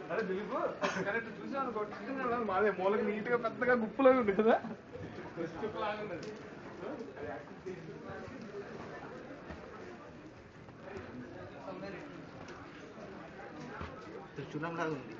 అరే దిలీప్ కరెక్ట్ చూసాను కొట్టుకున్నా మాదే మూలకి నీట్ గా పెద్దగా గుప్పులాగా ఉంది కదా గుప్పులాగా ఉన్నది చులం లాగా ఉంది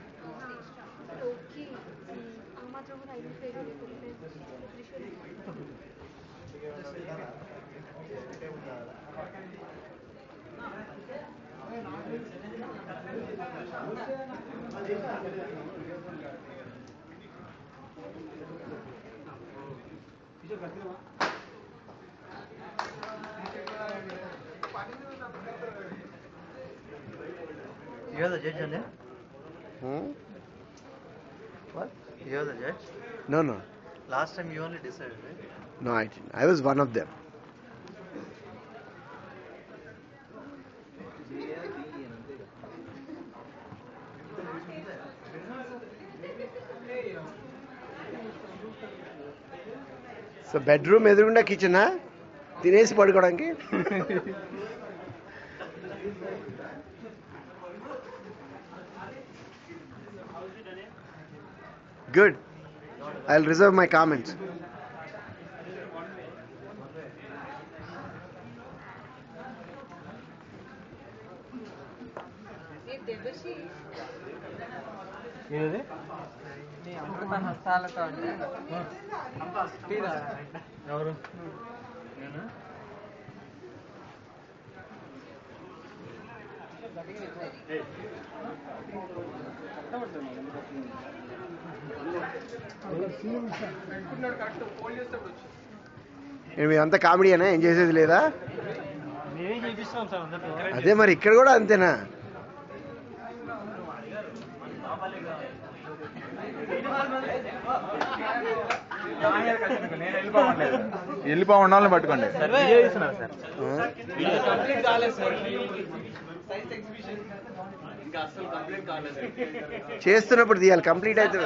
You're the judge on there? What? You're the judge? No, no. Last time you only decided, right? No, I didn't. I was one of them. So bedroom ఎదురుగుండా కిచెనా తినేసి పడుకోవడానికి Good. I'll reserve my comments. ఏది నీ అమృత హస్తాలతో అంటే ఎవరు అంతా కామెడీనా ఏం చేసేది లేదా నేనే చేపిస్తాం సార్ అందరితో అదే మరి ఇక్కడ కూడా అంతేనా వెళ్ళిపోవాలి వాళ్ళని పట్టుకోండి చేస్తున్నప్పుడు తీయాలి కంప్లీట్ అయితే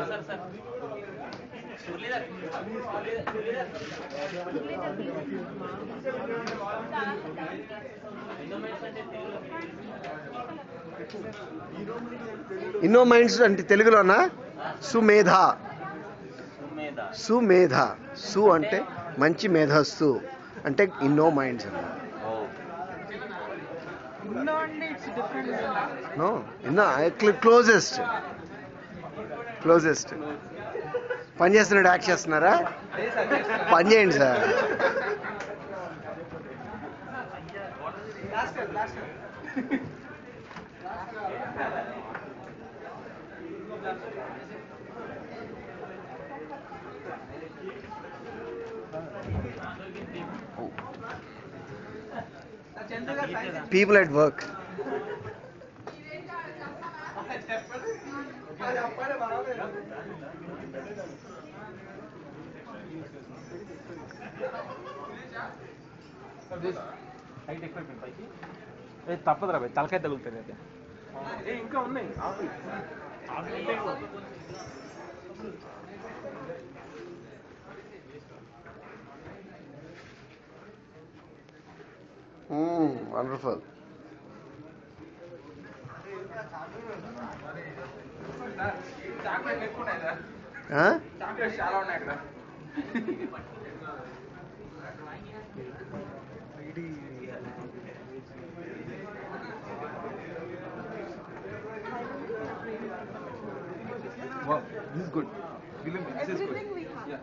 ఇన్నో మైండ్స్ అంటే తెలుగులోనా సుమేధ సుమేధ సు అంటే మంచి మేధస్సు అంటే ఇన్నో మైండ్స్ క్లోజెస్ట్ క్లోజెస్ట్ పని చేస్తున్నాడు యాక్ట్ చేస్తున్నారా పని చేయండి సార్ people at work తప్పదురా భయ్ తలకాయ తగులుతుంది అయితే ఇంకా ఉన్నాయి wonderful చాక్లెట్స్ చాలా ఉన్నాయి అక్కడ Wow, this is good. This is good. Yeah.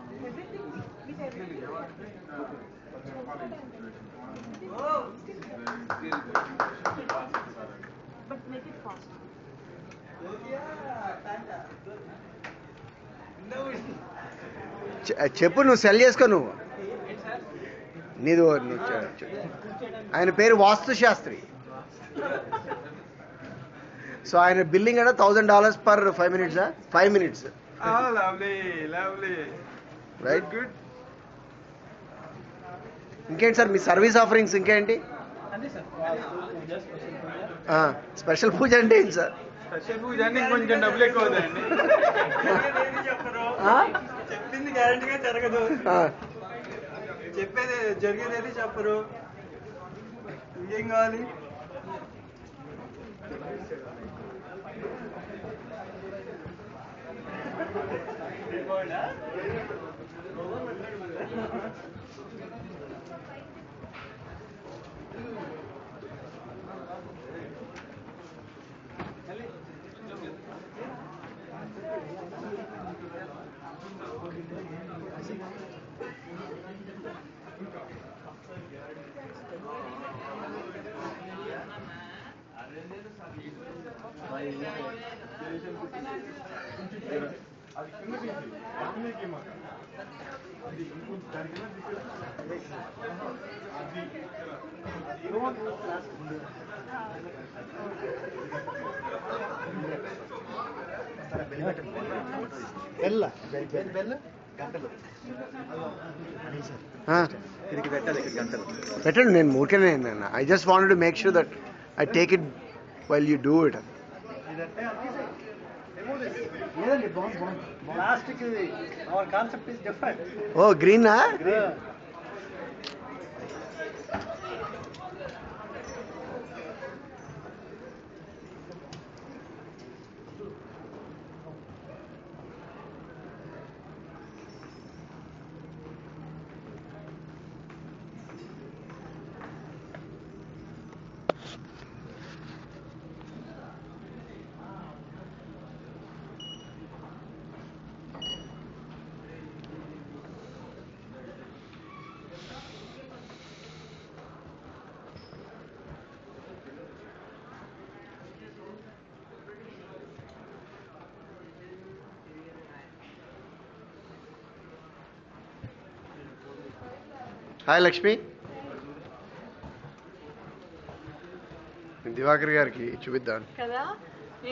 But make it fast. చెప్పు నువ్వు సెల్ చేసుకో నువ్వు నీది ఆయన పేరు వాస్తు శాస్త్రి సో ఆయన బిల్లింగ్ అంటే $1,000 per 5 minutes 5 minutes right good ఇంకేంటి సార్ మీ సర్వీస్ ఆఫరింగ్స్ ఇంకేంటి స్పెషల్ పూజ అంటే ఏంటి సార్ కశ్యప్ పూజానికి కొంచెం డబ్బులు ఎక్కువ అవుతాయండి. చెప్పింది గ్యారంటీగా జరగదు, ఆ, చెప్పేది జరిగేది చెప్పరు. ఇంకేం కావాలి? ఆ, ఇది పెట్టాలి ఇక్కడ గంటలు. పెట్టండి. నేను ఊరికేనే I just wanted to make sure that I take it while you do it. Plastic our concept is different. Oh గ్రీనా? హాయ్ లక్ష్మి. దివాకర్ గారికి చూపిద్దాం కదా.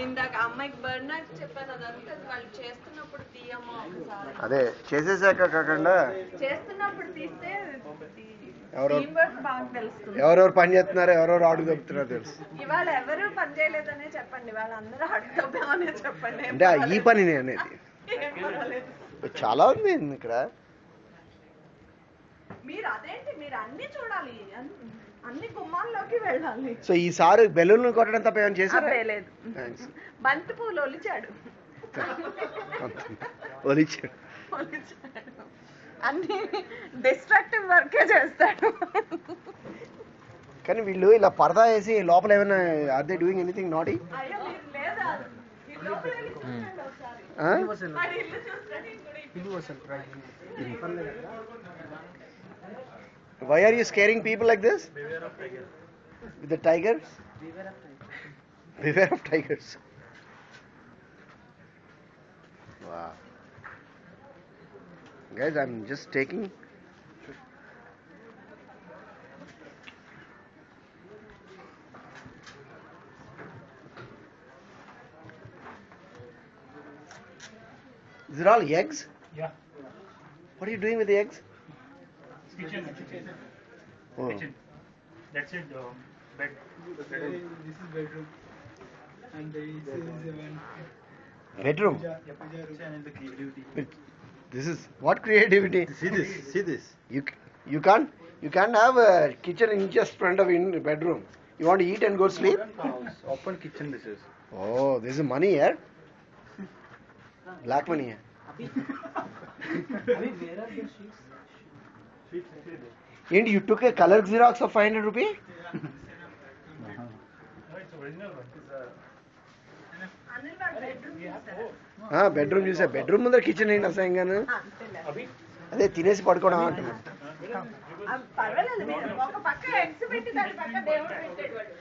ఇందాక అమ్మాయికి బర్నర్ చెప్పాను, అదంతా వాళ్ళు చేస్తున్నప్పుడు తీయమ్మా ఒకసారి. అదే చేసేసాక కాకుండా చేస్తున్నప్పుడు తీస్తే ఎవరో టీం వర్క్ బాగా తెలుస్తుంది. ఎవరెవరు పని చేస్తున్నారో ఎవరెవరు అడుగు తప్పుతున్నారో తెలుసు. ఇవాళ ఎవరు పని చేయలేదనే చెప్పండి, వాళ్ళందరూ అడుగుతామనే చెప్పండి. అంటే ఈ పని అనేది ఏం పర్వాలేదు. చాలా ఉంది ఇక్కడ. మీరు అదేంటి, మీరు అన్ని చూడాలి, అన్ని గుమ్మాల్లోకి వెళ్ళాలి. సో ఈసారి బెలూన్లు కొట్టడం తప్ప ఏమైనా చేశారా? అబ్బే లేదు. బంతి పూలు ఒలిచాడు. ఒలిచాడు. అన్ని డిస్ట్రక్టివ్ వర్కే చేస్తాడు. కానీ వీళ్ళు ఇలా పరదా వేసి లోపల ఏమైనా are they doing anything naughty? అయ్యో మీరు లేదా, ఈ లోపల వెళ్ళి చూడండి ఒకసారి. వాడి ఇల్లు చూస్తాడు, ఇంకోటి Why are you scaring people like this? Beware of tiger. With the tigers? Beware of tigers. Wow. Guys, I'm just taking. Is it all eggs? Yeah. What are you doing with the eggs? Kitchen. Oh. Kitchen. That's it. Bed. This is bedroom. And this is one. Bedroom. And the creativity. This is what creativity? See this. See this. You can't have a kitchen in just front of in bedroom. You want to eat and go sleep? Open kitchen this is. Oh, this is money here. Black money here. And you took a color Xerox of 500 rupee? No, it's original one. Anil వాడు bedroom చూసారా? Bedroom చూసా. Bedroom ముందర kitchen ఏంటి అసహ్యంగాను? అంతేలే. అదే తినేసి పడుకోవడం అంటున్నాను. పర్వాలేదు, మీరు ఒక పక్క ఎగ్స్ పెట్టి దాని పక్క దేవుడు పెట్టాడు వాడు.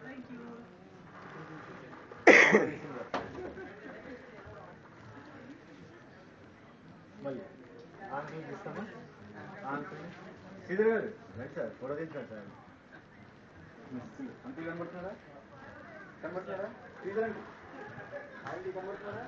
Thank you. మళ్ళీ ఆంకుల్ ఇస్తామా ఆంకుల్ శ్రీధర్ గారు రైట్ సార్ ఫోటో తీస్తాను సార్ అంకుల్ కనబడుతున్నారా శ్రీధర్ అండి కనబడుతున్నారా